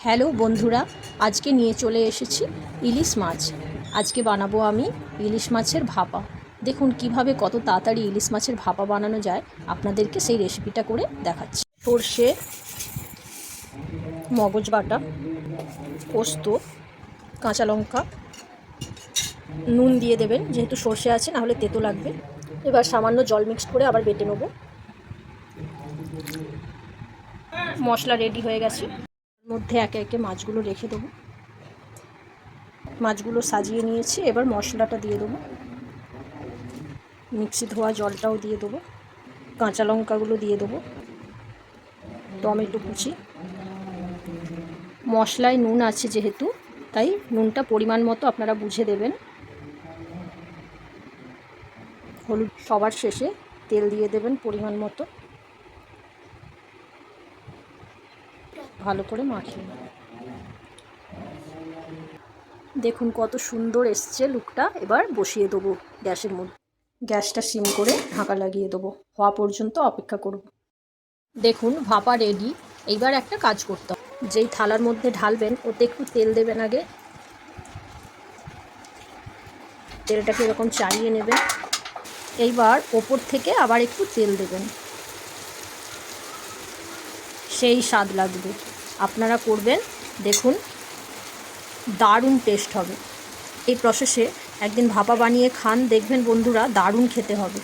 Hello বন্ধুরা, আজকে নিয়ে চলে এসেছি ইলিশ মাছ। আজকে বানাবো আমি ইলিশ মাছের ভাপা। দেখুন কিভাবে কত তাড়াতাড়ি ইলিশ মাছের ভাপা বানানো যায়, আপনাদেরকে সেই রেসিপিটা করে দেখাচ্ছি। সর্ষে, মগজ বাটা, পোস্ত, কাঁচা লঙ্কা, নুন দিয়ে দেবেন যেহেতু সর্ষে আছে, নাহলে তেতো লাগবে। এবার সামান্য জল মিক্সড করে আবার বেটে নেব। মশলা রেডি হয়ে গেছে। এর মধ্যে একে একে মাছগুলো রেখে দেবো। মাছগুলো সাজিয়ে নিয়েছি, এবার মশলাটা দিয়ে দেবো। মিক্সি ধোয়া জলটাও দিয়ে দেবো, কাঁচা লঙ্কাগুলো দিয়ে দেবো, টমেটো কুচি। মশলায় নুন আছে যেহেতু, তাই নুনটা পরিমাণ মতো আপনারা বুঝে দেবেন। হলুদ সবার শেষে, তেল দিয়ে দেবেন পরিমাণ মতো। ভালো করে মাখিয়ে দেখুন কত সুন্দর এসছে লুকটা। এবার বসিয়ে দেবো গ্যাসের মধ্যে। গ্যাসটা সিম করে ঢাকা লাগিয়ে দেবো, হওয়া পর্যন্ত অপেক্ষা করব। দেখুন ভাপা রেডি। এইবার একটা কাজ করতে হবে, যেই থালার মধ্যে ঢালবেন ওতে একটু তেল দেবেন আগে। তেলটাকে এরকম চালিয়ে নেবেন। এইবার ওপর থেকে আবার একটু তেল দেবেন, সেই স্বাদ লাগবে। আপনারা করবেন, দেখুন দারুণ টেস্ট হবে। এই প্রসেসে একদিন ভাপা বানিয়ে খান, দেখবেন বন্ধুরা দারুণ খেতে হবে।